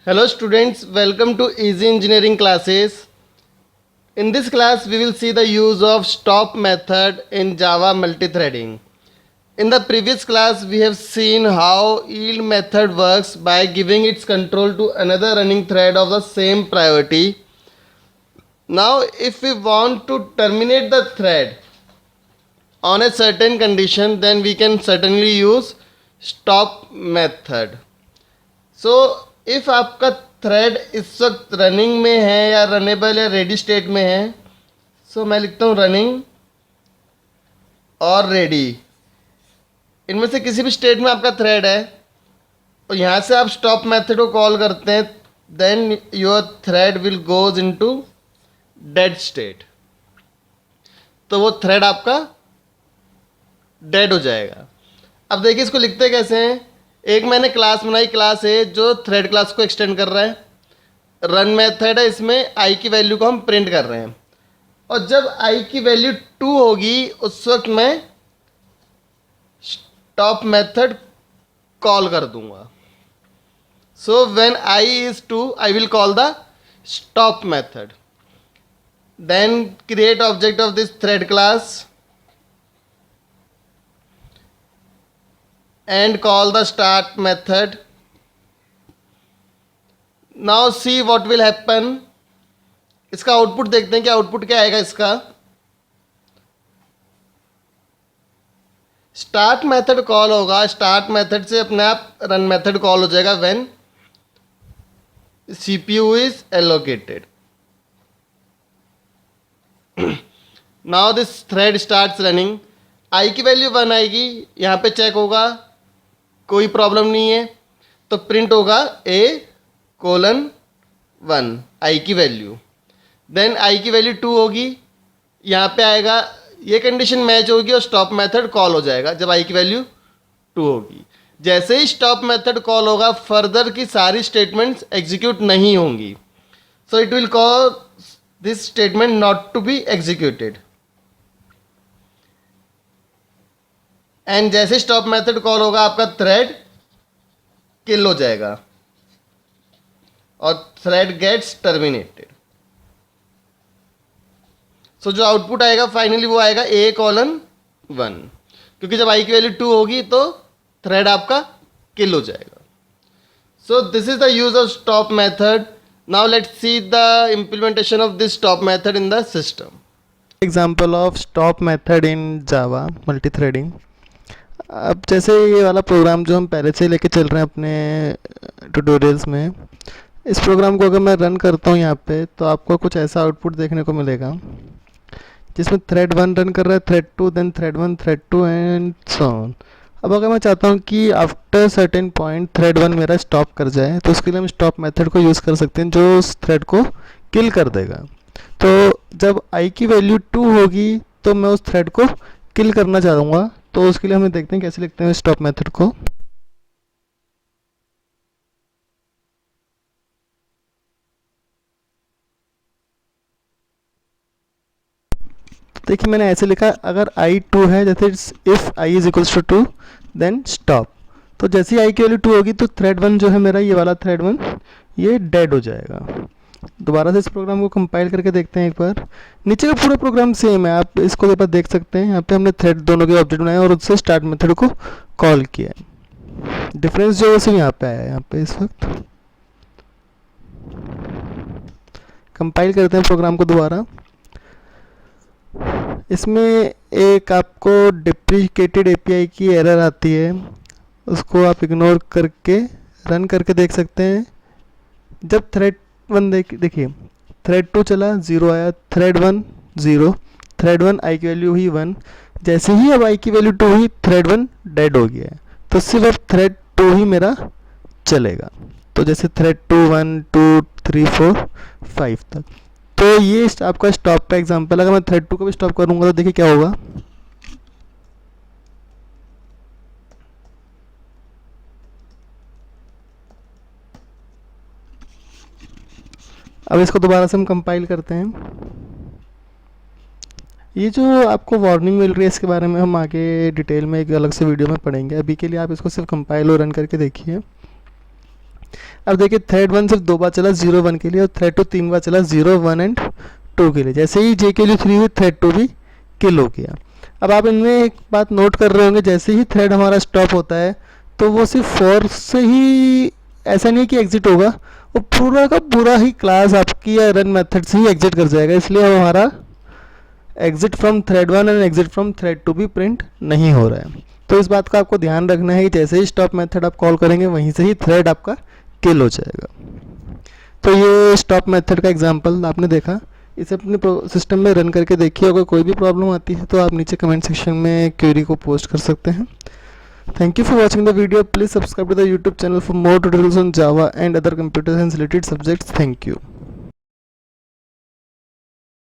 Hello students, welcome to Easy Engineering classes. In this class, we will see the use of stop method in Java multithreading. In the previous class, we have seen how yield method works by giving its control to another running thread of the same priority. Now, if we want to terminate the thread on a certain condition, then we can certainly use stop method. So if आपका thread इस वक्त running में है या runnable या ready state में है, सो मैं लिखता हूँ रनिंग और रेडी। इनमें से किसी भी स्टेट में आपका थ्रेड है और यहाँ से आप स्टॉप मेथड को कॉल करते हैं, then your thread will goes into dead state. तो वो थ्रेड आपका डेड हो जाएगा। अब देखिए इसको लिखते कैसे हैं। एक मैंने क्लास बनाई, क्लास है जो थ्रेड क्लास को एक्सटेंड कर रहा है। रन मेथड है, इसमें आई की वैल्यू को हम प्रिंट कर रहे हैं और जब आई की वैल्यू 2 होगी उस वक्त मैं स्टॉप मेथड कॉल कर दूंगा। So when I is 2 I will call the stop method, then create object of this thread class and call the start method. Now see what will happen. इसका output देखते हैं कि output क्या आएगा इसका। Start method call होगा, start method से अपने आप रन मेथड कॉल हो जाएगा when CPU is allocated. Now this thread starts running. I की वैल्यू 1 आएगी, यहाँ पे चेक होगा, कोई प्रॉब्लम नहीं है, तो प्रिंट होगा A:1 आई की वैल्यू। देन आई की वैल्यू 2 होगी, यहाँ पे आएगा, ये कंडीशन मैच होगी और स्टॉप मेथड कॉल हो जाएगा जब आई की वैल्यू 2 होगी। जैसे ही स्टॉप मेथड कॉल होगा फर्दर की सारी स्टेटमेंट्स एग्जीक्यूट नहीं होंगी, so it will call this statement not to be executed. And जैसे स्टॉप मेथड कॉल होगा आपका थ्रेड किल हो जाएगा और थ्रेड गेट्स टर्मिनेटेड। सो जो आउटपुट आएगा फाइनली वो आएगा A:1, क्योंकि जब आई की वैल्यू 2 होगी तो थ्रेड आपका किल हो जाएगा। So this is the use of stop method. Now let's see the implementation of this stop method in the system. Example of stop method in Java multithreading. अब जैसे ये वाला प्रोग्राम जो हम पहले से लेके चल रहे हैं अपने ट्यूटोरियल्स में, इस प्रोग्राम को अगर मैं रन करता हूँ यहाँ पे तो आपको कुछ ऐसा आउटपुट देखने को मिलेगा जिसमें थ्रेड 1 रन कर रहा है, thread 2, then thread 1, thread 2 and so on. अब अगर मैं चाहता हूँ कि आफ्टर सर्टेन पॉइंट थ्रेड 1 मेरा स्टॉप कर जाए तो उसके लिए हम स्टॉप मेथड को यूज़ कर सकते हैं जो उस थ्रेड को किल कर देगा। तो जब आई की वैल्यू 2 होगी तो मैं उस थ्रेड को किल करना चाहूँगा, तो उसके लिए हमें देखते हैं कैसे लिखते हैं स्टॉप मेथड को। देखिए मैंने ऐसे लिखा, अगर आई 2 है, जैसे if I is equals to 2 then stop. तो जैसे ही आई की वैल्यू 2 होगी तो थ्रेड 1 जो है मेरा, ये वाला थ्रेड 1 ये डेड हो जाएगा। दोबारा से इस प्रोग्राम को कंपाइल करके देखते हैं एक बार। नीचे का पूरा प्रोग्राम सेम है, आप इसको एक बार देख सकते हैं। यहाँ पे हमने थ्रेड दोनों के ऑब्जेक्ट बनाए और उससे स्टार्ट मेथड को कॉल किया है। डिफरेंस जो है सिर्फ यहाँ पे आया है। यहाँ पे इस वक्त कंपाइल करते हैं प्रोग्राम को दोबारा। इसमें एक आपको डिप्रिकेटेड एपीआई की एरर आती है, उसको आप इग्नोर करके रन करके देख सकते हैं। जब थ्रेड 1 देखिए थ्रेड 2 चला, 0 आया, थ्रेड 1 0, थ्रेड 1 आई की वैल्यू हुई 1। जैसे ही अब आई की वैल्यू 2 हुई थ्रेड 1 डेड हो गया है, तो सिर्फ अब थ्रेड 2 ही मेरा चलेगा। तो जैसे थ्रेड 2 1 2 3 4 5 तक। तो ये आपका स्टॉप का एग्जांपल। अगर मैं थ्रेड 2 को भी स्टॉप करूँगा तो देखिए क्या होगा। अब इसको दोबारा से हम कंपाइल करते हैं। ये जो आपको वार्निंग मिल रही है इसके बारे में हम आगे डिटेल में एक अलग से वीडियो में पढ़ेंगे। अभी के लिए आप इसको सिर्फ कंपाइल और रन करके देखिए। अब देखिए थ्रेड 1 सिर्फ 2 बार चला 0 1 के लिए और थ्रेड 2 3 बार चला 0 1 एंड 2 के लिए। जैसे ही जे के लिए 3 हुई थ्रेड 2 भी किल हो गया। अब आप इनमें एक बात नोट कर रहे होंगे, जैसे ही थ्रेड हमारा स्टॉप होता है तो वो सिर्फ फॉर से ही ऐसा नहीं कि एग्जिट होगा, वो पूरा का पूरा ही क्लास आपकी या रन मेथड से ही एग्जिट कर जाएगा। इसलिए अब हमारा exit from thread 1 and exit from thread 2 भी प्रिंट नहीं हो रहा है। तो इस बात का आपको ध्यान रखना है कि जैसे ही स्टॉप मेथड आप कॉल करेंगे वहीं से ही थ्रेड आपका किल हो जाएगा। तो ये स्टॉप मेथड का एग्जांपल आपने देखा, इसे अपने सिस्टम में रन करके देखिए। अगर कोई भी प्रॉब्लम आती है तो आप नीचे कमेंट सेक्शन में क्वेरी को पोस्ट कर सकते हैं। Thank you for watching the video. Please subscribe to the YouTube channel for more tutorials on Java and other computer science related subjects. Thank you.